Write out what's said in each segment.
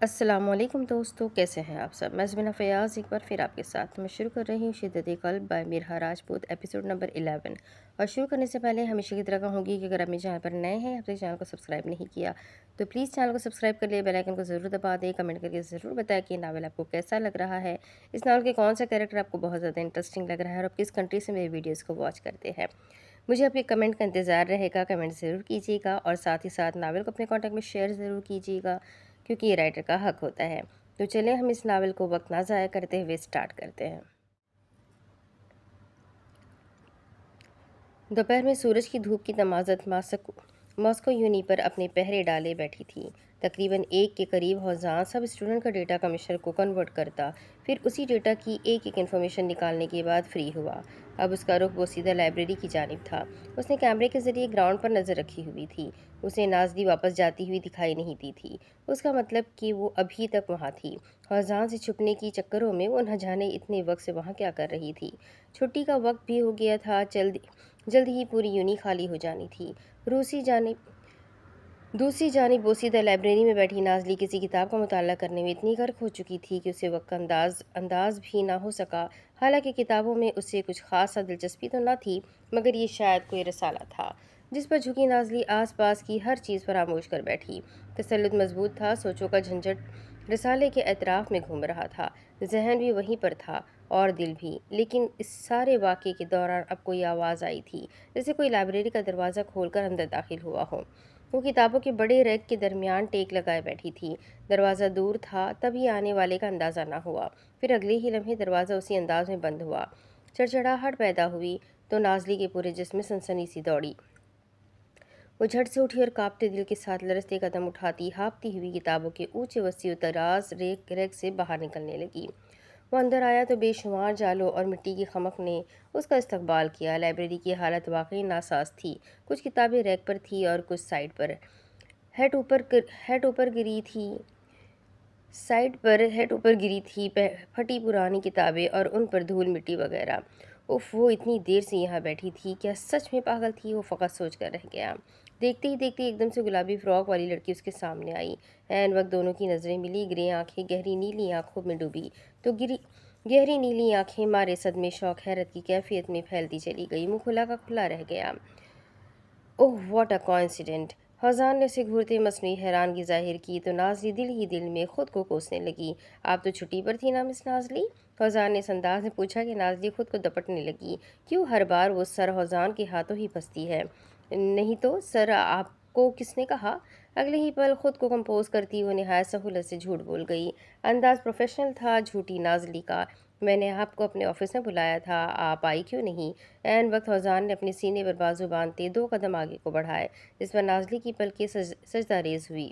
السلام علیکم دوستو، کیسے ہیں آپ سب؟ میں زمینہ فیاض ایک بار پھر آپ کے ساتھ میں شروع کر رہی ہوں شدت قلب بائی میرہا راجپوت ایپیسوڈ نمبر 11۔ اور شروع کرنے سے پہلے ہمیشہ کی طرح کہوں گی کہ اگر آپ میرے چینل پر نئے ہیں، آپ نے چینل کو سبسکرائب نہیں کیا تو پلیز چینل کو سبسکرائب کر لیں، بیل آئیکن کو ضرور دبا دیں، کمنٹ کر کے ضرور بتائیں کہ یہ ناول آپ کو کیسا لگ رہا ہے، اس ناول کے کون سا کیریکٹر آپ کو بہت زیادہ انٹرسٹنگ لگ رہا ہے اور آپ کس کنٹری سے میری ویڈیوز کو واچ کرتے ہیں۔ مجھے آپ کے کمنٹ کا انتظار رہے گا، کمنٹ ضرور کیجیے گا اور ساتھ ہی ساتھ ناول کو اپنے کانٹیکٹ میں شیئر ضرور کیجیے گا کیونکہ یہ رائٹر کا حق ہوتا ہے۔ تو چلیں ہم اس ناول کو وقت نہ ضائع کرتے ہوئے سٹارٹ کرتے ہیں۔ دوپہر میں سورج کی دھوپ کی تمازت ماسکو یونی پر اپنے پہرے ڈالے بیٹھی تھی۔ تقریباً 1 کے قریب ہوزان سب اسٹوڈنٹ کا ڈیٹا کمشنر کو کنورٹ کرتا، پھر اسی ڈیٹا کی ایک ایک انفارمیشن نکالنے کے بعد فری ہوا۔ اب اس کا رخ بوسیدہ لائبریری کی جانب تھا۔ اس نے کیمرے کے ذریعے گراؤنڈ پر نظر رکھی ہوئی تھی۔ اسے نازلی واپس جاتی ہوئی دکھائی نہیں دی تھی۔ اس کا مطلب کہ وہ ابھی تک وہاں تھی۔ ہوزان سے چھپنے کی چکروں میں وہ نہ جانے اتنے وقت سے وہاں کیا کر رہی تھی۔ چھٹی کا وقت بھی ہو گیا تھا، جلد ہی پوری یونی خالی ہو جانی تھی۔ دوسری جانب بوسیدہ لائبریری میں بیٹھی نازلی کسی کتاب کا مطالعہ کرنے میں اتنی غرق ہو چکی تھی کہ اسے وقت کا انداز بھی نہ ہو سکا۔ حالانکہ کتابوں میں اسے کچھ خاصا دلچسپی تو نہ تھی، مگر یہ شاید کوئی رسالہ تھا جس پر جھکی نازلی آس پاس کی ہر چیز فراموش کر بیٹھی۔ تسلط مضبوط تھا، سوچوں کا جھنجھٹ رسالے کے اطراف میں گھوم رہا تھا، ذہن بھی وہیں پر تھا اور دل بھی۔ لیکن اس سارے واقعے کے دوران اب کوئی آواز آئی تھی، جیسے کوئی لائبریری کا دروازہ کھول کر اندر داخل ہوا ہو۔ وہ کتابوں کے بڑے ریک کے درمیان ٹیک لگائے بیٹھی تھی۔ دروازہ دور تھا، تبھی آنے والے کا اندازہ نہ ہوا۔ پھر اگلے ہی لمحے دروازہ اسی انداز میں بند ہوا۔ چڑچڑاہٹ پیدا ہوئی تو نازلی کے پورے جسم میں سنسنی سی دوڑی۔ وہ جھٹ سے اٹھی اور کانپتے دل کے ساتھ لرزتے قدم اٹھاتی ہانپتی ہوئی کتابوں کے اونچے وسیع و دراز ریک سے باہر نکلنے لگی۔ وہ اندر آیا تو بے شمار جالوں اور مٹی کی خمق نے اس کا استقبال کیا۔ لائبریری کی حالت واقعی ناساز تھی۔ کچھ کتابیں ریک پر تھی اور کچھ سائڈ پر ہیڈ اوپر گری تھی، پھٹی پرانی کتابیں اور ان پر دھول مٹی وغیرہ۔ اف، وہ اتنی دیر سے یہاں بیٹھی تھی، کیا سچ میں پاگل تھی؟ وہ فقط سوچ کر رہ گیا۔ دیکھتے ہی دیکھتے ایک دم سے گلابی فراک والی لڑکی اس کے سامنے آئی۔ عین وقت دونوں کی نظریں ملی، گرے آنکھیں گہری نیلی آنکھوں میں ڈوبی تو گہری نیلی آنکھیں مارے صدمے شوق حیرت کی کیفیت میں پھیلتی چلی گئی۔ منہ کھلا کا کھلا رہ گیا۔ اوہ واٹ اے کوئنسیڈنٹ! ہوزان نے اسے گھورتے مصنوعی حیرانگی ظاہر کی تو نازلی دل ہی دل میں خود کو کوسنے لگی۔ آپ تو چھٹی پر تھی نا مس نازلی؟ ہوزان نے اس انداز میں پوچھا کہ نازلی خود کو دپٹنے لگی۔ کیوں ہر بار وہ سر ہوزان کے ہاتھوں ہی پھنستی ہے؟ نہیں تو سر، آپ کو کس نے کہا؟ اگلے ہی پل خود کو کمپوز کرتی وہ نہایت سہولت سے جھوٹ بول گئی۔ انداز پروفیشنل تھا جھوٹی نازلی کا۔ میں نے آپ کو اپنے آفس میں بلایا تھا، آپ آئی کیوں نہیں؟ عین وقت ہوزان نے اپنے سینے پر بازو باندھتے 2 قدم آگے کو بڑھائے، جس پر نازلی کی پلکیں سجدہ ریز ہوئی۔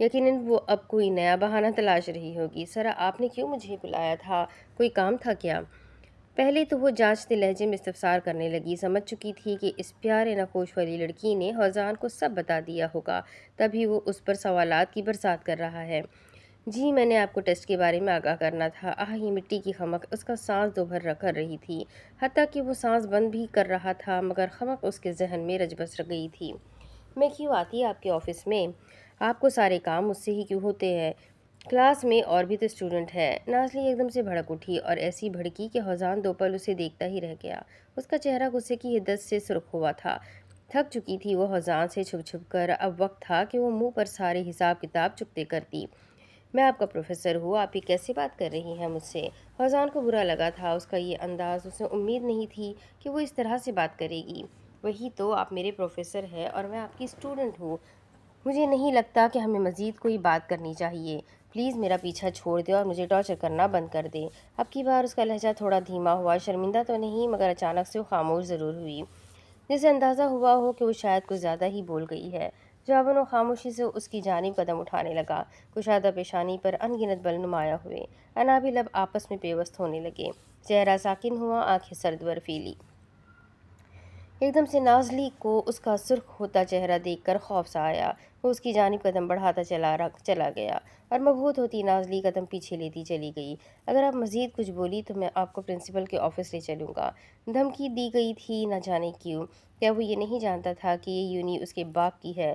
یقیناً وہ اب کوئی نیا بہانہ تلاش رہی ہوگی۔ سر، آپ نے کیوں مجھے بلایا تھا؟ کوئی کام تھا کیا؟ پہلے تو وہ جانچتے لہجے میں استفسار کرنے لگی، سمجھ چکی تھی کہ اس پیارے نقوش والی لڑکی نے ہوزان کو سب بتا دیا ہوگا، تبھی وہ اس پر سوالات کی برسات کر رہا ہے۔ جی، میں نے آپ کو ٹیسٹ کے بارے میں آگاہ کرنا تھا۔ یہ مٹی کی خمق اس کا سانس دوبھر کر رہی تھی، حتیٰ کہ وہ سانس بند بھی کر رہا تھا، مگر خمق اس کے ذہن میں رچ بس گئی تھی۔ میں کیوں آتی آپ کے آفس میں؟ آپ کو سارے کام مجھ سے ہی کیوں ہوتے ہیں؟ کلاس میں اور بھی تو اسٹوڈنٹ ہے۔ نازلی ایک دم سے بھڑک اٹھی اور ایسی بھڑکی کہ ہوزان 2 پل اسے دیکھتا ہی رہ گیا۔ اس کا چہرہ غصے کی حدت سے سرخ ہوا تھا۔ تھک چکی تھی وہ ہوزان سے چھپ چھپ کر، اب وقت تھا کہ وہ منہ پر سارے حساب کتاب چکتے کرتی۔ میں آپ کا پروفیسر ہوں، آپ یہ کیسے بات کر رہی ہیں مجھ سے؟ ہوزان کو برا لگا تھا اس کا یہ انداز، اسے امید نہیں تھی کہ وہ اس طرح سے بات کرے گی۔ وہی تو، آپ میرے پروفیسر ہیں اور میں آپ کی اسٹوڈنٹ ہوں۔ مجھے نہیں لگتا کہ ہمیں مزید کوئی بات کرنی چاہیے۔ پلیز میرا پیچھا چھوڑ دیں اور مجھے ٹارچر کرنا بند کر دیں۔ اب کی بار اس کا لہجہ تھوڑا دھیما ہوا، شرمندہ تو نہیں مگر اچانک سے وہ خاموش ضرور ہوئی، جسے اندازہ ہوا ہو کہ وہ شاید کچھ زیادہ ہی بول گئی ہے۔ جواباً وہ خاموشی سے اس کی جانب قدم اٹھانے لگا، کشادہ پیشانی پر ان گنت بل نمایاں ہوئے، انابی لب آپس میں پیوست ہونے لگے، چہرہ ساکن ہوا، آنکھیں سرد برفیلی۔ ایک دم سے نازلی کو اس کا سرخ ہوتا چہرہ دیکھ کر خوف سا آیا۔ وہ اس کی جانب قدم بڑھاتا چلا گیا اور مبہوت ہوتی نازلی قدم پیچھے لیتی چلی گئی۔ اگر آپ مزید کچھ بولی تو میں آپ کو پرنسپل کے آفس لے چلوں گا۔ دھمکی دی گئی تھی، نہ جانے کیوں۔ کیا وہ یہ نہیں جانتا تھا کہ یہ یونی اس کے باپ کی ہے؟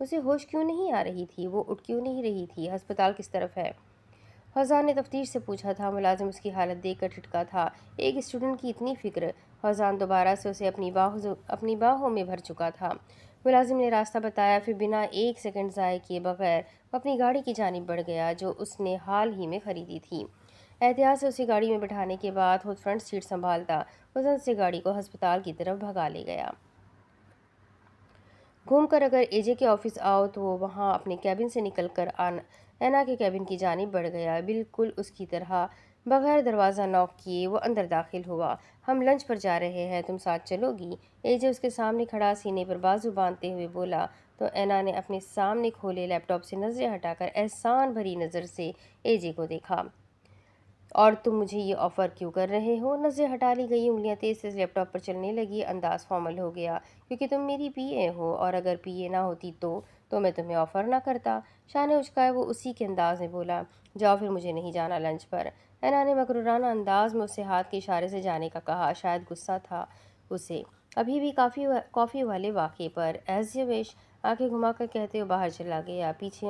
اسے ہوش کیوں نہیں آ رہی تھی؟ وہ اٹھ کیوں نہیں رہی تھی؟ ہسپتال کس طرف ہے؟ فوزان نے تفتیش سے پوچھا تھا۔ ملازم اس کی حالت دیکھ کر ٹھٹکا تھا۔ ایک اسٹوڈنٹ کی اتنی فکر! فوزان دوبارہ سے اسے اپنی باہوں میں بھر چکا تھا۔ ملازم نے راستہ بتایا، پھر بنا ایک سیکنڈ ضائع کیے بغیر وہ اپنی گاڑی کی جانب بڑھ گیا جو اس نے حال ہی میں خریدی تھی۔ احتیاط سے اسے گاڑی میں بٹھانے کے بعد خود فرنٹ سیٹ سنبھالتا وزن سے گاڑی کو ہسپتال کی طرف بھگا لے گیا۔ گھوم کر اگر اے جے کے آفس آؤ تو وہ وہاں اپنے کیبن سے نکل کر اینا کے کیبن کی جانب بڑھ گیا۔ بالکل اس کی طرح بغیر دروازہ نوک کیے وہ اندر داخل ہوا۔ ہم لنچ پر جا رہے ہیں، تم ساتھ چلو گی؟ اے جے اس کے سامنے کھڑا سینے پر بازو باندھتے ہوئے بولا تو اینا نے اپنے سامنے کھولے لیپ ٹاپ سے نظریں ہٹا کر احسان بھری نظر سے اے جے کو دیکھا۔ اور تم مجھے یہ آفر کیوں کر رہے ہو؟ نظریں ہٹا لی گئی، انگلیاں تیز سے لیپ ٹاپ پر چلنے لگی، انداز فارمل ہو گیا۔ کیونکہ تم میری پی اے ہو، اور اگر پی اے نہ ہوتی تو میں تمہیں آفر نہ کرتا۔ شانے اچکائے وہ اسی کے انداز میں بولا، جاؤ پھر، مجھے نہیں جانا لنچ پر۔ اینا نے مغرورانہ انداز میں اسے ہاتھ کے اشارے سے جانے کا کہا، شاید غصہ تھا اسے ابھی بھی کافی والے واقعے پر۔ ایز یو وش، آنکھیں گھما کر کہتے ہوئے باہر چلا گیا۔ پیچھے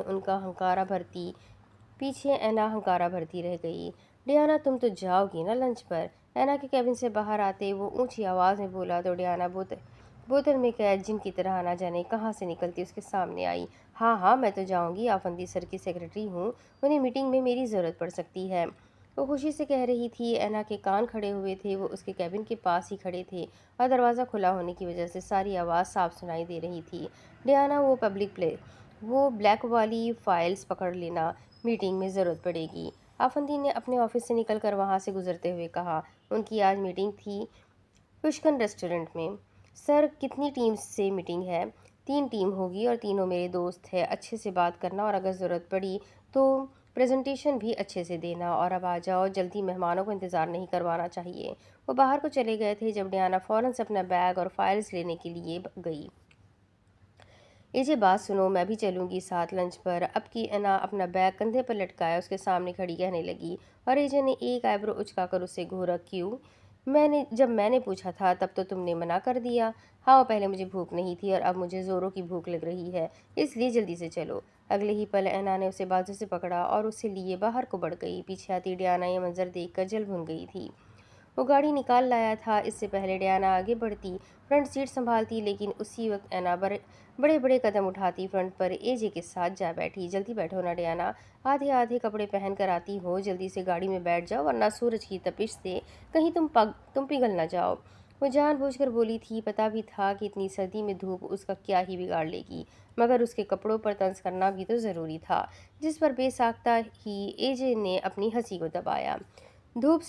اینا ہنکارا بھرتی رہ گئی۔ ڈیانا، تم تو جاؤ گی نا لنچ پر؟ اینا کے کیبن سے باہر آتے وہ اونچی آواز میں بولا تو ڈیانا بوتل میں قید جن کی طرح نہ جانے کہاں سے نکلتی اس کے سامنے آئی۔ ہاں میں تو جاؤں گی، آفندی سر کی سیکرٹری ہوں، انہیں میٹنگ میں میری ضرورت پڑ سکتی ہے، وہ خوشی سے کہہ رہی تھی۔ اینا کے کان کھڑے ہوئے تھے، وہ اس کے کیبن کے پاس ہی کھڑے تھے اور دروازہ کھلا ہونے کی وجہ سے ساری آواز صاف سنائی دے رہی تھی۔ ڈیانا، وہ بلیک والی فائلز پکڑ لینا، میٹنگ میں ضرورت پڑے گی۔ آفندی نے اپنے آفس سے نکل کر وہاں سے گزرتے ہوئے کہا۔ ان کی آج میٹنگ تھی پشکن ریسٹورنٹ میں۔ سر، کتنی ٹیمز سے میٹنگ ہے؟ 3 ٹیم ہوگی اور تینوں میرے دوست ہیں۔ اچھے سے بات کرنا اور اگر ضرورت پڑی تو پریزنٹیشن بھی اچھے سے دینا، اور اب آ جاؤ جلدی، مہمانوں کو انتظار نہیں کروانا چاہیے۔ وہ باہر کو چلے گئے تھے جب ڈیانا فوراً سے اپنا بیگ اور فائلز لینے کے لیے گئی۔ اے جے، بات سنو، میں بھی چلوں گی ساتھ لنچ پر۔ اب کی اینا اپنا بیگ کندھے پر لٹکایا اس کے سامنے کھڑی کہنے لگی، اور اے جے نے ایک آئیبرو اچکا کر اسے گھورا۔ کیوں؟ جب میں نے پوچھا تھا تب تو تم نے منع کر دیا۔ ہاں، پہلے مجھے بھوک نہیں تھی اور اب مجھے زوروں کی بھوک لگ رہی ہے، اس لیے جلدی سے چلو۔ اگلے ہی پل اینا نے اسے بازو سے پکڑا اور اسے لیے باہر کو بڑھ گئی۔ پیچھے آتی ڈیانا یہ منظر دیکھ کر جل بھن گئی تھی۔ وہ گاڑی نکال لایا تھا۔ اس سے پہلے ڈیانا آگے بڑھتی، فرنٹ سیٹ سنبھالتی، لیکن اسی وقت اینا بڑے بڑے قدم اٹھاتی فرنٹ پر اے جے کے ساتھ جا بیٹھی۔ جلدی بیٹھو نا ڈیانا، آدھے کپڑے پہن کر آتی ہو، جلدی سے گاڑی میں بیٹھ جاؤ ورنہ سورج کی تپش سے کہیں تم پگھل نہ جاؤ۔ وہ جان بوجھ کر بولی تھی، پتہ بھی تھا کہ اتنی سردی میں دھوپ اس کا کیا ہی بگاڑ لے گی، مگر اس کے کپڑوں پر طنز کرنا بھی تو ضروری تھا، جس پر بے ساختہ ہی اے جے نے اپنی ہنسی کو دبایا۔ دھوپ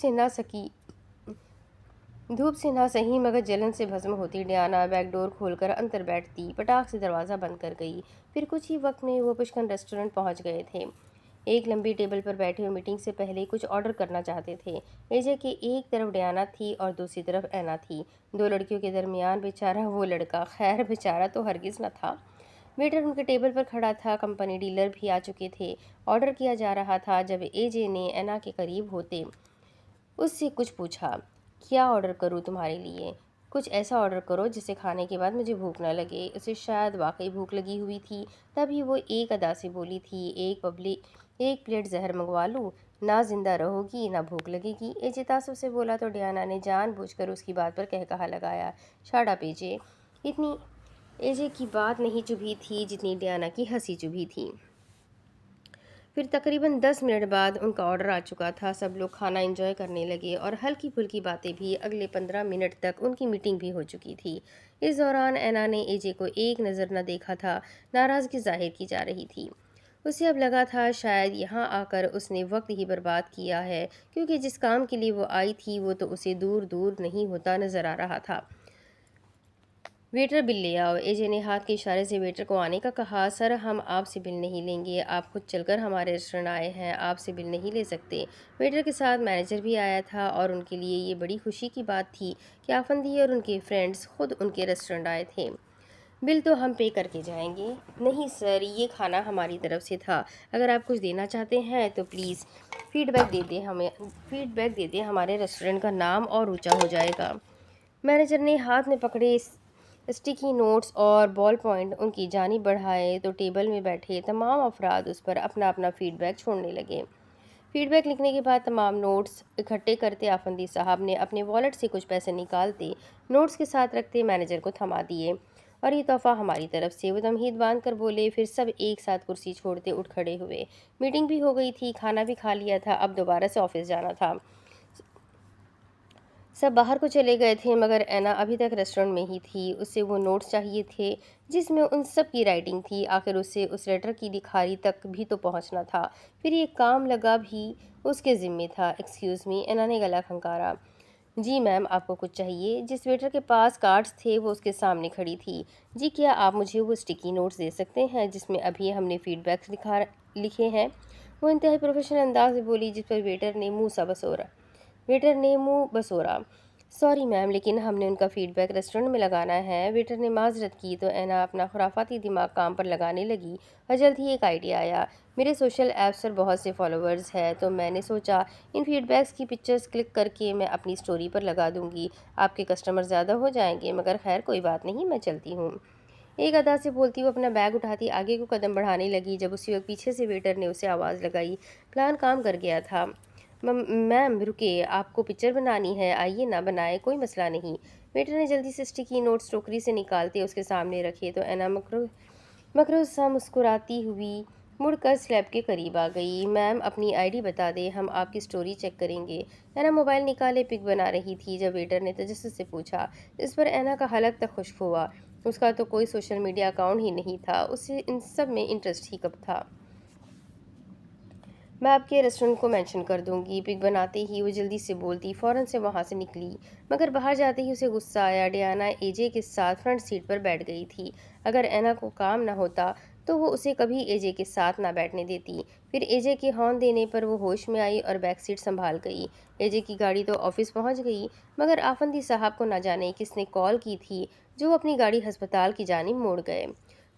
سے نہ سہی مگر جلن سے بھسم ہوتی ڈیانا بیک ڈور کھول کر اندر بیٹھتی، پٹاخ سے دروازہ بند کر گئی۔ پھر کچھ ہی وقت میں وہ پشکن ریسٹورنٹ پہنچ گئے تھے۔ ایک لمبی ٹیبل پر بیٹھے ہوئے میٹنگ سے پہلے کچھ آرڈر کرنا چاہتے تھے۔ اے جے کے ایک طرف ڈیانا تھی اور دوسری طرف اینا تھی، دو لڑکیوں کے درمیان بیچارہ وہ لڑکا، خیر بیچارہ تو ہرگز نہ تھا۔ ویٹر ان کے ٹیبل پر کھڑا تھا، کمپنی ڈیلر بھی آ چکے تھے، آرڈر کیا جا رہا تھا۔ جب اے جے نے اینا کے قریب ہوتے اس سے کچھ پوچھا، کیا آرڈر کروں تمہارے لیے؟ کچھ ایسا آرڈر کرو جسے کھانے کے بعد مجھے بھوک نہ لگے۔ اسے شاید واقعی بھوک لگی ہوئی تھی، تبھی وہ ایک ادا سے بولی تھی، ایک پلیٹ زہر منگوا لوں؟ نہ زندہ رہو گی نہ بھوک لگے گی، اے جے تعصب سے بولا تو ڈیانا نے جان بوجھ کر اس کی بات پر قہقہا لگایا، شٹ اپ اے جے۔ اتنی اے جے کی بات نہیں چبھی تھی جتنی ڈیانا کی ہنسی چبھی تھی۔ پھر تقریباً 10 منٹ بعد ان کا آرڈر آ چکا تھا۔ سب لوگ کھانا انجوائے کرنے لگے اور ہلکی پھلکی باتیں بھی۔ اگلے 15 منٹ تک ان کی میٹنگ بھی ہو چکی تھی۔ اس دوران اینا نے اے جے کو ایک نظر نہ دیکھا تھا، ناراضگی ظاہر کی جا رہی تھی۔ اسے اب لگا تھا شاید یہاں آ کر اس نے وقت ہی برباد کیا ہے، کیونکہ جس کام کے لیے وہ آئی تھی وہ تو اسے دور دور نہیں ہوتا نظر آ رہا تھا۔ ویٹر، بل لے آؤ۔ اے جے نے ہاتھ کے اشارے سے ویٹر کو آنے کا کہا۔ سر، ہم آپ سے بل نہیں لیں گے، آپ خود چل کر ہمارے ریسٹورنٹ آئے ہیں، آپ سے بل نہیں لے سکتے۔ ویٹر کے ساتھ مینیجر بھی آیا تھا اور ان کے لیے یہ بڑی خوشی کی بات تھی کہ آفندی اور ان کے فرینڈز خود ان کے ریسٹورنٹ آئے تھے۔ بل تو ہم پے کر کے جائیں گے۔ نہیں سر، یہ کھانا ہماری طرف سے تھا، اگر آپ کچھ دینا چاہتے ہیں تو پلیز فیڈ بیک دے دیں، ہمارے ریسٹورنٹ کا نام اور اونچا ہو جائے گا۔ مینیجر نے ہاتھ میں پکڑے اسٹیکی نوٹس اور بال پوائنٹ ان کی جانب بڑھائے تو ٹیبل میں بیٹھے تمام افراد اس پر اپنا اپنا فیڈ بیک چھوڑنے لگے۔ فیڈ بیک لکھنے کے بعد تمام نوٹس اکٹھے کرتے آفندی صاحب نے اپنے والیٹ سے کچھ پیسے نکالتے نوٹس کے ساتھ رکھتے مینیجر کو تھما دیے، اور یہ تحفہ ہماری طرف سے، وہ تمہید باندھ کر بولے۔ پھر سب ایک ساتھ کرسی چھوڑتے اٹھ کھڑے ہوئے۔ میٹنگ بھی ہو گئی تھی، کھانا بھی کھا لیا تھا، اب دوبارہ سے آفس جانا تھا۔ سب باہر کو چلے گئے تھے مگر اینا ابھی تک ریسٹورنٹ میں ہی تھی۔ اسے وہ نوٹس چاہیے تھے جس میں ان سب کی رائٹنگ تھی۔ آخر اسے اس لیٹر کی لکھاری تک بھی تو پہنچنا تھا، پھر یہ کام لگا بھی اس کے ذمے تھا۔ ایکسکیوز می، اینا نے گلا کھنکارا۔ جی میم، آپ کو کچھ چاہیے؟ جس ویٹر کے پاس کارڈز تھے وہ اس کے سامنے کھڑی تھی۔ جی، کیا آپ مجھے وہ اسٹیکی نوٹس دے سکتے ہیں جس میں ابھی ہم نے فیڈ بیکس لکھے ہیں؟ وہ انتہائی پروفیشنل انداز میں بولی، جس پر ویٹر نے منہ بسورا۔ سوری میم، لیکن ہم نے ان کا فیڈ بیک ریسٹورنٹ میں لگانا ہے۔ ویٹر نے معذرت کی تو اینا اپنا خرافاتی دماغ کام پر لگانے لگی، اور جلد ہی ایک آئیڈیا آیا۔ میرے سوشل ایپس پر بہت سے فالوورز ہیں، تو میں نے سوچا ان فیڈ بیکس کی پکچرز کلک کر کے میں اپنی سٹوری پر لگا دوں گی۔ آپ کے کسٹمر زیادہ ہو جائیں گے، مگر خیر کوئی بات نہیں، میں چلتی ہوں۔ ایک ادا سے بولتی وہ اپنا بیگ اٹھاتی آگے کو قدم بڑھانے لگی، جب اسی وقت پیچھے سے ویٹر نے اسے آواز لگائی۔ پلان کام کر گیا تھا۔ میم رکیے، آپ کو پکچر بنانی ہے، آئیے نہ بنائے، کوئی مسئلہ نہیں۔ ویٹر نے جلدی سے اسٹیکی نوٹس ٹوکری سے نکالتے اس کے سامنے رکھے تو اینا مکروہ سا مسکراتی ہوئی مڑ کر سلیب کے قریب آ گئی۔ میم اپنی آئی ڈی بتا دیں، ہم آپ کی سٹوری چیک کریں گے۔ اینا موبائل نکالے پک بنا رہی تھی جب ویٹر نے تجسس سے پوچھا۔ اس پر اینا کا حلق تک خشک ہوا۔ اس کا تو کوئی سوشل میڈیا اکاؤنٹ ہی نہیں تھا، اسے ان سب میں انٹرسٹ ہی کب تھا۔ میں آپ کے ریسٹورنٹ کو مینشن کر دوں گی۔ پک بناتے ہی وہ جلدی سے بولتی فوراً سے وہاں سے نکلی، مگر باہر جاتے ہی اسے غصہ آیا۔ ڈیانا اے جے کے ساتھ فرنٹ سیٹ پر بیٹھ گئی تھی۔ اگر اینا کو کام نہ ہوتا تو وہ اسے کبھی اے جے کے ساتھ نہ بیٹھنے دیتی۔ پھر اے جے کے ہارن دینے پر وہ ہوش میں آئی اور بیک سیٹ سنبھال گئی۔ اے جے کی گاڑی تو آفس پہنچ گئی، مگر آفندی صاحب کو نہ جانے کس نے کال کی تھی جو وہ اپنی گاڑی ہسپتال کی جانب موڑ گئے۔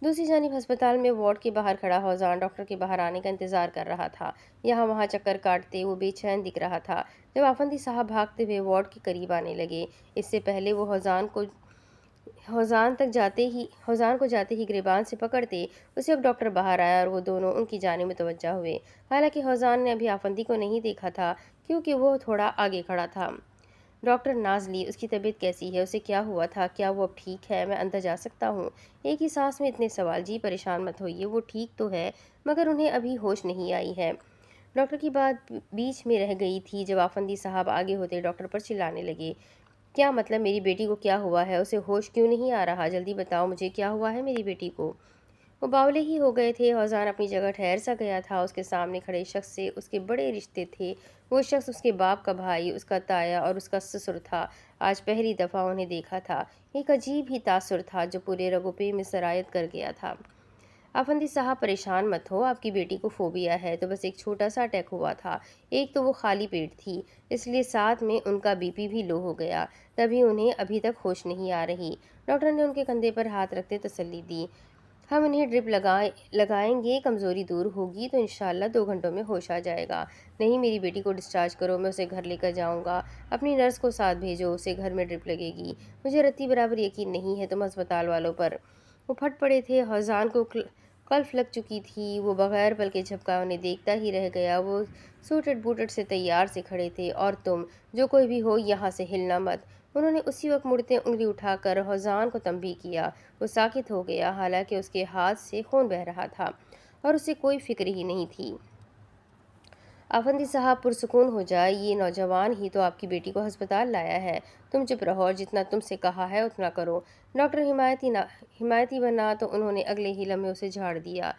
دوسری جانب ہسپتال میں وارڈ کے باہر کھڑا ہوزان ڈاکٹر کے باہر آنے کا انتظار کر رہا تھا۔ یہاں وہاں چکر کاٹتے وہ بے چین دکھ رہا تھا۔ جب آفندی صاحب بھاگتے ہوئے وارڈ کے قریب آنے لگے، اس سے پہلے وہ ہوزان کو جاتے ہی گریبان سے پکڑتے، اسے اب ڈاکٹر باہر آیا اور وہ دونوں ان کی جانب متوجہ ہوئے۔ حالانکہ ہوزان نے ابھی آفندی کو نہیں دیکھا تھا کیونکہ وہ تھوڑا آگے کھڑا تھا۔ ڈاکٹر نازلی، اس کی طبیعت کیسی ہے؟ اسے کیا ہوا تھا؟ کیا وہ اب ٹھیک ہے؟ میں اندر جا سکتا ہوں؟ ایک ہی سانس میں اتنے سوال۔ جی پریشان مت ہوئیے، وہ ٹھیک تو ہے مگر انہیں ابھی ہوش نہیں آئی ہے۔ ڈاکٹر کی بات بیچ میں رہ گئی تھی جب آفندی صاحب آگے ہوتے ڈاکٹر پر چلانے لگے۔ کیا مطلب؟ میری بیٹی کو کیا ہوا ہے؟ اسے ہوش کیوں نہیں آ رہا؟ جلدی بتاؤ مجھے، کیا ہوا ہے میری بیٹی کو؟ وہ باولے ہی ہو گئے تھے۔ ہوزان اپنی جگہ ٹھہر سا گیا تھا۔ اس کے سامنے کھڑے شخص سے اس کے بڑے رشتے تھے۔ وہ شخص اس کے باپ کا بھائی، اس کا تایا اور اس کا سسر تھا۔ آج پہلی دفعہ انہیں دیکھا تھا۔ ایک عجیب ہی تاثر تھا جو پورے رگ و پے میں سرایت کر گیا تھا۔ آفندی صاحب پریشان مت ہو، آپ کی بیٹی کو فوبیا ہے تو بس ایک چھوٹا سا اٹیک ہوا تھا۔ ایک تو وہ خالی پیٹ تھی، اس لیے ساتھ میں ان کا بی پی بھی لو ہو گیا، تبھی انہیں ابھی تک ہوش نہیں آ رہی۔ ڈاکٹر نے ان کے کندھے پر ہاتھ رکھتے تسلی دی۔ ہم انہیں ڈرپ لگائیں گے، کمزوری دور ہوگی تو انشاءاللہ 2 گھنٹوں میں ہوش آ جائے گا۔ نہیں، میری بیٹی کو ڈسچارج کرو، میں اسے گھر لے کر جاؤں گا۔ اپنی نرس کو ساتھ بھیجو، اسے گھر میں ڈرپ لگے گی۔ مجھے رتی برابر یقین نہیں ہے تم ہسپتال والوں پر۔ وہ پھٹ پڑے تھے۔ ہوزان کو کلف لگ چکی تھی۔ وہ بغیر پلکیں جھپکائے انہیں دیکھتا ہی رہ گیا۔ وہ سوٹڈ بوٹڈ سے تیار سے کھڑے تھے۔ اور تم جو کوئی بھی ہو یہاں سے ہلنا مت۔ انہوں نے اسی وقت مڑتے انگلی اٹھا کر ہوزان کو تنبیہ کیا۔ وہ ساکت ہو گیا، حالانکہ اس کے ہاتھ سے خون بہہ رہا تھا اور اسے کوئی فکر ہی نہیں تھی۔ آفندی صاحب پرسکون ہو جائے، یہ نوجوان ہی تو آپ کی بیٹی کو ہسپتال لایا ہے۔ تم چپ رہو اور جتنا تم سے کہا ہے اتنا کرو۔ ڈاکٹر حمایتی بنا تو انہوں نے اگلے ہی لمحے اسے جھاڑ دیا۔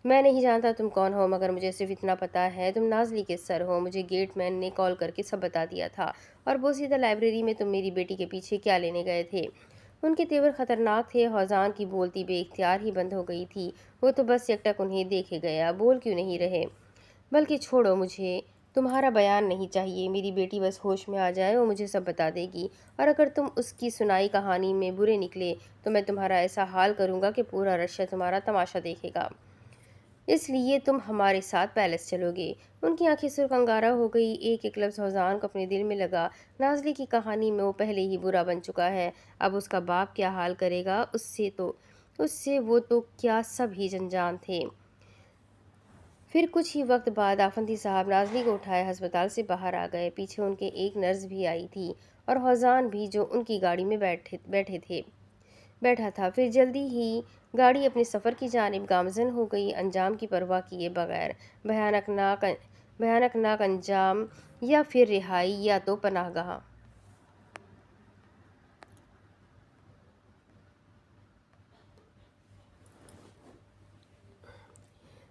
میں نہیں جانتا تم کون ہو، مگر مجھے صرف اتنا پتا ہے تم نازلی کے سر ہو۔ مجھے گیٹ مین نے کال کر کے سب بتا دیا تھا۔ اور بوسیدہ لائبریری میں تم میری بیٹی کے پیچھے کیا لینے گئے تھے؟ ان کے تیور خطرناک تھے۔ ہوزان کی بولتی بے اختیار ہی بند ہو گئی تھی۔ وہ تو بس یکٹک انہیں دیکھے گیا، بول کیوں نہیں رہے؟ بلکہ چھوڑو، مجھے تمہارا بیان نہیں چاہیے۔ میری بیٹی بس ہوش میں آ جائے، وہ مجھے سب بتا دے گی، اور اگر تم اس کی سنائی کہانی میں برے نکلے تو میں تمہارا ایسا حال کروں گا کہ پورا رشیا تمہارا تماشا دیکھے گا۔ اس لیے تم ہمارے ساتھ پیلس چلو گے۔ ان کی آنکھیں سرخ انگارہ ہو گئی۔ ایک ایک لفظ فوزان کو اپنے دل میں لگا۔ نازلی کی کہانی میں وہ پہلے ہی برا بن چکا ہے، اب اس کا باپ کیا حال کرے گا؟ اس سے وہ تو کیا سب ہی جنجان تھے۔ پھر کچھ ہی وقت بعد آفندی صاحب نازلی کو اٹھائے ہسپتال سے باہر آ گئے۔ پیچھے ان کے ایک نرس بھی آئی تھی اور فوزان بھی، جو ان کی گاڑی میں بیٹھا تھا۔ پھر جلدی ہی گاڑی اپنے سفر کی جانب گامزن ہو گئی، انجام کی پرواہ کیے بغیر۔ بھیانک ناک انجام، یا پھر رہائی یا تو پناہ گاہ۔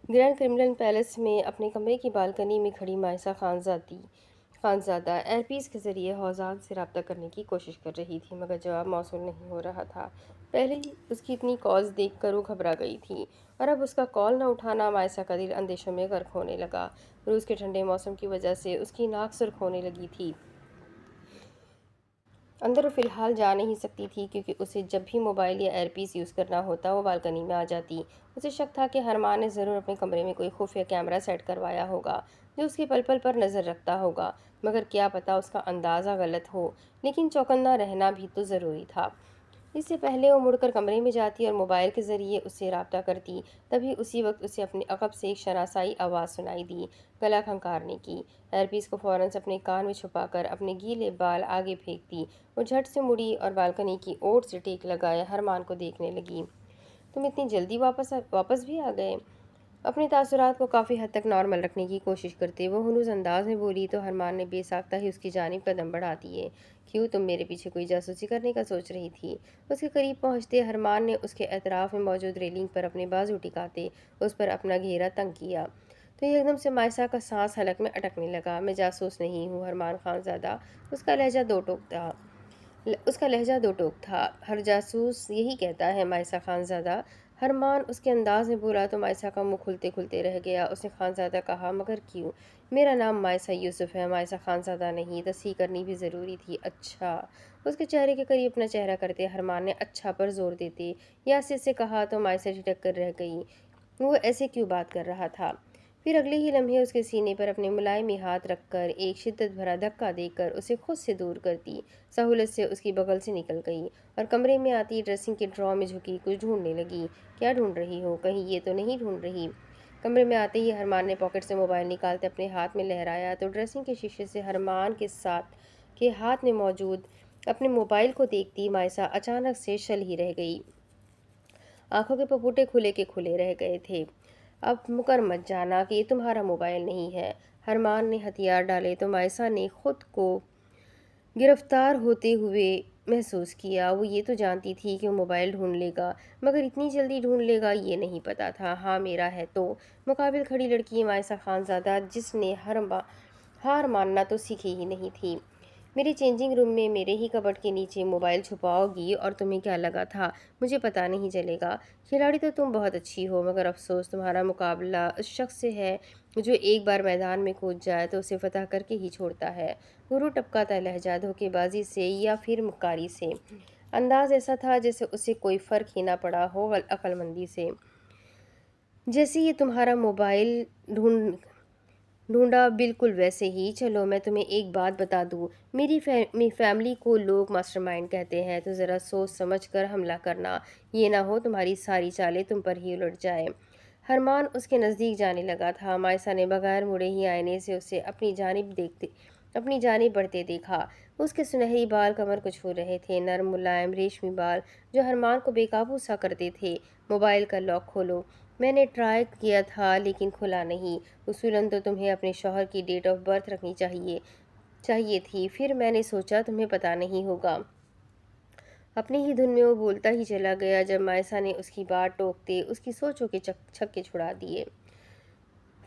گرینڈ کرملن پیلس میں اپنے کمرے کی بالکنی میں کھڑی مائسہ خانزادہ ایئر پیس کے ذریعے فوزان سے رابطہ کرنے کی کوشش کر رہی تھی، مگر جواب موصول نہیں ہو رہا تھا۔ پہلے ہی اس کی اتنی کالز دیکھ کر وہ گھبرا گئی تھی، اور اب اس کا کال نہ اٹھانا مائسہ کا دل اندیشوں میں غرق ہونے لگا۔ روز کے ٹھنڈے موسم کی وجہ سے اس کی ناک سرخ ہونے لگی تھی۔ اندر وہ فی الحال جا نہیں سکتی تھی، کیونکہ اسے جب بھی موبائل یا ایئر پیس یوز کرنا ہوتا وہ بالکنی میں آ جاتی۔ اسے شک تھا کہ ہرمان نے ضرور اپنے کمرے میں کوئی خفیہ کیمرہ سیٹ کروایا ہوگا جو اس کے پل پل پر نظر رکھتا ہوگا، مگر کیا پتہ اس کا اندازہ غلط ہو۔ لیکن چوکنا رہنا بھی تو ضروری تھا۔ اس سے پہلے وہ مڑ کر کمرے میں جاتی اور موبائل کے ذریعے اس سے رابطہ کرتی، تبھی اسی وقت اسے اپنے عقب سے ایک شناسائی آواز سنائی دی، گلا کھنکارنے کی۔ ایئر پیس کو فوراً سے اپنے کان میں چھپا کر اپنے گیلے بال آگے پھینکتی وہ جھٹ سے مڑی اور بالکنی کی اوٹ سے ٹیک لگائے ہرمان کو دیکھنے لگی۔ تم اتنی جلدی واپس بھی آ گئے؟ اپنے تاثرات کو کافی حد تک نارمل رکھنے کی کوشش کرتے وہ ہنوز انداز میں بولی تو ہرمان نے بے ساختہ ہی اس کی جانب قدم بڑھا دیے۔ کیوں، تم میرے پیچھے کوئی جاسوسی کرنے کا سوچ رہی تھی؟ اس کے قریب پہنچتے ہرمان نے اس کے اطراف میں موجود ریلنگ پر اپنے بازو ٹکاتے اس پر اپنا گھیرا تنگ کیا، تو ایک دم سے مائسہ کا سانس حلق میں اٹکنے لگا۔ میں جاسوس نہیں ہوں ہرمان خانزادہ، اس کا لہجہ دو ٹوک تھا۔ ہر جاسوس یہی کہتا ہے مائسہ خانزادہ، ہرمان اس کے انداز میں بولا تو مائسہ کا منہ کھلتے کھلتے رہ گیا۔ اس نے خانزادہ کہا، مگر کیوں؟ میرا نام مائسہ یوسف ہے، مائسہ خانزادہ نہیں۔ تصحیح کرنی بھی ضروری تھی۔ اچھا۔ اس کے چہرے کے قریب اپنا چہرہ کرتے ہرمان نے اچھا پر زور دیتے یاسر سے کہا تو مائسہ جھٹک کر رہ گئی، وہ ایسے کیوں بات کر رہا تھا؟ پھر اگلے ہی لمحے اس کے سینے پر اپنے ملائم ہاتھ رکھ کر ایک شدت بھرا دھکا دے کر اسے خود سے دور کرتی سہولت سے اس کی بغل سے نکل گئی اور کمرے میں آتی ڈریسنگ کے ڈرا میں جھکی کچھ ڈھونڈنے لگی۔ کیا ڈھونڈ رہی ہو؟ کہیں یہ تو نہیں ڈھونڈ رہی؟ کمرے میں آتے ہی ہرمان نے پاکٹ سے موبائل نکالتے اپنے ہاتھ میں لہرایا تو ڈریسنگ کے شیشے سے ہرمان کے ہاتھ میں موجود اپنے موبائل کو دیکھتی مائسہ اچانک سے شل ہی رہ گئی۔ آنکھوں کے پپوٹے کھلے کے کھلے رہ گئے تھے۔ اب مکر مت جانا کہ یہ تمہارا موبائل نہیں ہے۔ ہرمان نے ہتھیار ڈالے تو مائسہ نے خود کو گرفتار ہوتے ہوئے محسوس کیا۔ وہ یہ تو جانتی تھی کہ وہ موبائل ڈھونڈ لے گا، مگر اتنی جلدی ڈھونڈ لے گا یہ نہیں پتا تھا۔ ہاں میرا ہے تو۔ مقابل کھڑی لڑکی مائسہ خانزادہ، جس نے ہار ماننا تو سیکھی ہی نہیں تھی۔ میرے چینجنگ روم میں میرے ہی کبرڈ کے نیچے موبائل چھپاؤ گی اور تمہیں کیا لگا تھا مجھے پتا نہیں چلے گا؟ کھلاڑی تو تم بہت اچھی ہو، مگر افسوس تمہارا مقابلہ اس شخص سے ہے جو ایک بار میدان میں کود جائے تو اسے فتح کر کے ہی چھوڑتا ہے۔ غرور ٹپکاتا لہجہ، دھوکے بازی سے یا پھر مکاری سے۔ انداز ایسا تھا جیسے اسے کوئی فرق ہی نہ پڑا ہو عقل مندی سے۔ جیسے یہ تمہارا موبائل ڈھونڈا بالکل ویسے ہی۔ چلو میں تمہیں ایک بات بتا دوں، میری فیملی کو لوگ ماسٹر مائنڈ کہتے ہیں، تو ذرا سوچ سمجھ کر حملہ کرنا، یہ نہ ہو تمہاری ساری چالیں تم پر ہی الٹ جائیں۔ ہرمان اس کے نزدیک جانے لگا تھا۔ مائسہ نے بغیر مڑے ہی آئینے سے اسے اپنی جانب بڑھتے دیکھا۔ اس کے سنہری بال کمر کو چھو رہے تھے، نرم ملائم ریشمی بال جو ہرمان کو بے قابو سا کرتے تھے۔ موبائل کا لاک کھولو۔ میں نے ٹرائی کیا تھا لیکن کھلا نہیں۔ اصولاً تو تمہیں اپنے شوہر کی ڈیٹ آف برتھ رکھنی چاہیے تھی، پھر میں نے سوچا تمہیں پتا نہیں ہوگا۔ اپنی ہی دھن میں وہ بولتا ہی چلا گیا جب مائسہ نے اس کی بات ٹوکتے اس کی سوچوں کے چھکے چھڑا دیے۔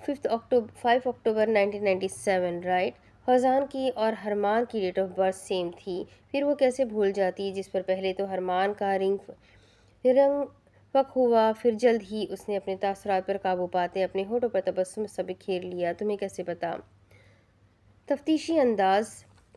5 اکتوبر 1997 رائٹ؟ فوزان کی اور ہرمان کی ڈیٹ آف برتھ سیم تھی، پھر وہ کیسے بھول جاتی، جس پر پہلے تو ہرمان کا رنگ فک ہوا، پھر جلد ہی اس نے اپنے تاثرات پر قابو پاتے اپنے ہونٹوں پر تبسم سا بکھیر لیا۔ تمہیں کیسے پتا؟ تفتیشی انداز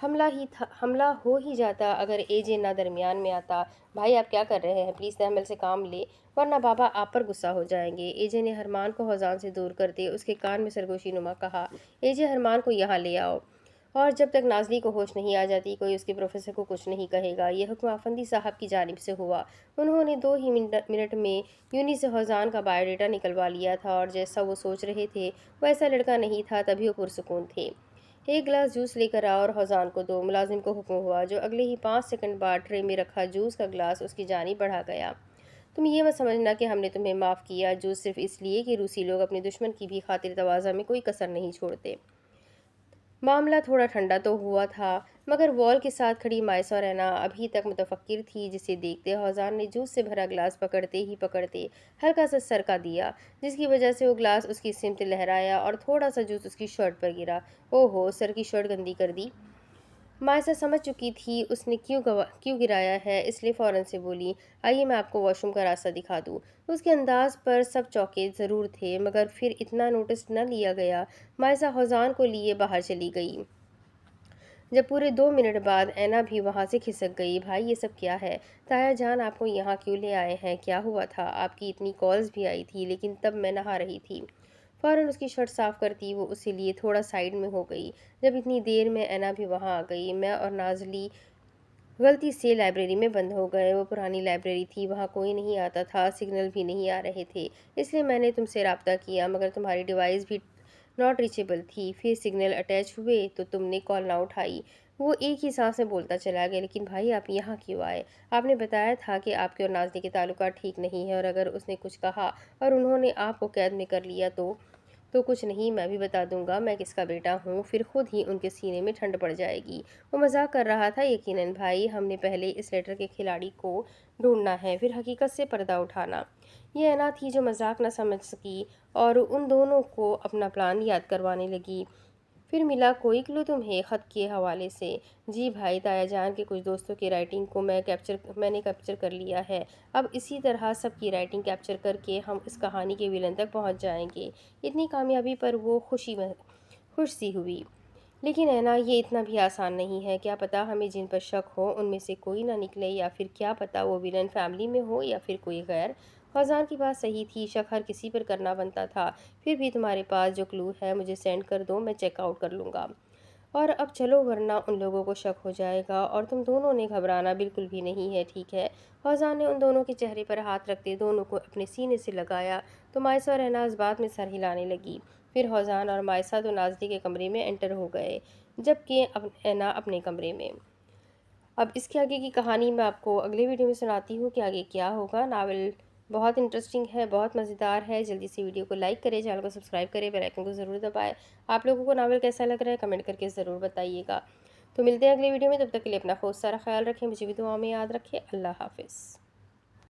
حملہ ہو ہی جاتا اگر اے جے نہ درمیان میں آتا۔ بھائی آپ کیا کر رہے ہیں؟ پلیز تحمل سے کام لے ورنہ بابا آپ پر غصہ ہو جائیں گے۔ اے جے نے حرمان کو حوزان سے دور کرتے اس کے کان میں سرگوشی نما کہا، اے جے حرمان کو یہاں لے آؤ، اور جب تک نازلی کو ہوش نہیں آ جاتی کوئی اس کے پروفیسر کو کچھ نہیں کہے گا۔ یہ حکم آفندی صاحب کی جانب سے ہوا۔ انہوں نے 2 ہی منٹ میں یونی سے حوزان کا بایو ڈیٹا نکلوا لیا تھا، اور جیسا وہ سوچ رہے تھے ویسا لڑکا نہیں تھا، تبھی وہ پرسکون تھے۔ ایک گلاس جوس لے کر آؤ اور حوزان کو دو، ملازم کو حکم ہوا، جو اگلے ہی 5 سیکنڈ بعد ٹرے میں رکھا جوس کا گلاس اس کی جانب بڑھا گیا۔ تم یہ مت سمجھنا کہ ہم نے تمہیں معاف کیا، جوس صرف اس لیے کہ روسی لوگ اپنے دشمن کی بھی خاطر تواضع میں کوئی کسر نہیں چھوڑتے۔ معاملہ تھوڑا ٹھنڈا تو ہوا تھا، مگر وال کے ساتھ کھڑی مائسا رینا ابھی تک متفکر تھی، جسے دیکھتے حوزان نے جوس سے بھرا گلاس پکڑتے ہلکا سا سرکا دیا، جس کی وجہ سے وہ گلاس اس کی سمت لہرایا اور تھوڑا سا جوس اس کی شرٹ پر گرا۔ اوہ ہو، سر کی شرٹ گندی کر دی۔ مائسا سمجھ چکی تھی اس نے کیوں گرایا ہے، اس لیے فوراً سے بولی، آئیے میں آپ کو واش روم کا راستہ دکھا دوں۔ اس کے انداز پر سب چونکے ضرور تھے، مگر پھر اتنا نوٹس نہ لیا گیا۔ مائسا حوزان کو لیے باہر چلی گئی۔ جب پورے 2 منٹ بعد اینا بھی وہاں سے کھسک گئی۔ بھائی یہ سب کیا ہے؟ تایا جان آپ کو یہاں کیوں لے آئے ہیں؟ کیا ہوا تھا؟ آپ کی اتنی کالز بھی آئی تھی، لیکن تب میں نہا رہی تھی۔ فوراً اس کی شرٹ صاف کرتی وہ اسے لیے تھوڑا سائیڈ میں ہو گئی۔ جب اتنی دیر میں اینا بھی وہاں آ گئی، میں اور نازلی غلطی سے لائبریری میں بند ہو گئے۔ وہ پرانی لائبریری تھی، وہاں کوئی نہیں آتا تھا، سگنل بھی نہیں آ رہے تھے، اس لیے میں نے تم سے رابطہ کیا، مگر تمہاری ڈیوائس بھی ناٹ ریچیبل تھی۔ پھر سگنل اٹیچ ہوئے تو تم نے کال نہ اٹھائی۔ وہ ایک ہی سانس میں بولتا چلا گیا، لیکن بھائی آپ یہاں کیوں آئے؟ آپ نے بتایا تھا کہ آپ کے اور نازلی کے تعلقات ٹھیک نہیں ہیں، اور اگر اس نے کچھ کہا اور انہوں نے آپ کو قید میں کر لیا تو کچھ نہیں، میں بھی بتا دوں گا میں کس کا بیٹا ہوں، پھر خود ہی ان کے سینے میں ٹھنڈ پڑ جائے گی۔ وہ مذاق کر رہا تھا یقیناً بھائی، ہم نے پہلے اس لیٹر کے کھلاڑی کو ڈھونڈنا ہے، پھر حقیقت سے پردہ اٹھانا۔ یہ اینا تھی جو مذاق نہ سمجھ سکی اور ان دونوں کو اپنا پلان یاد کروانے لگی۔ پھر ملا کوئی کلو تمہیں خط کے حوالے سے؟ جی بھائی، تایا جان کے کچھ دوستوں کی رائٹنگ کو میں نے کیپچر کر لیا ہے، اب اسی طرح سب کی رائٹنگ کیپچر کر کے ہم اس کہانی کے ویلن تک پہنچ جائیں گے۔ اتنی کامیابی پر وہ خوش سی ہوئی۔ لیکن اینا یہ اتنا بھی آسان نہیں ہے، کیا پتہ ہمیں جن پر شک ہو ان میں سے کوئی نہ نکلے، یا پھر کیا پتہ وہ ویلن فیملی میں ہو یا پھر کوئی غیر۔ حوزان کی بات صحیح تھی، شک ہر کسی پر کرنا بنتا تھا۔ پھر بھی تمہارے پاس جو کلو ہے مجھے سینڈ کر دو، میں چیک آؤٹ کر لوں گا۔ اور اب چلو ورنہ ان لوگوں کو شک ہو جائے گا، اور تم دونوں نے گھبرانا بالکل بھی نہیں ہے، ٹھیک ہے؟ حوزان نے ان دونوں کے چہرے پر ہاتھ رکھتے دونوں کو اپنے سینے سے لگایا تو مائسا اور اینا اس بات میں سر ہلانے لگی۔ پھر حوزان اور مائسا تو نازلی کے کمرے میں انٹر ہو گئے، جبکہ اینا اپنے کمرے میں۔ اب اس کے آگے کی کہانی میں آپ کو اگلے ویڈیو میں سناتی ہوں کہ آگے کیا ہوگا۔ ناول بہت انٹرسٹنگ ہے، بہت مزیدار ہے۔ جلدی سے ویڈیو کو لائک کریں، چینل کو سبسکرائب کریں، بیل آئیکن کو ضرور دبائیں۔ آپ لوگوں کو ناول کیسا لگ رہا ہے کمنٹ کر کے ضرور بتائیے گا۔ تو ملتے ہیں اگلے ویڈیو میں، تب تک کے لیے اپنا بہت سارا خیال رکھیں، مجھے بھی دعاؤں میں یاد رکھیں۔ اللہ حافظ۔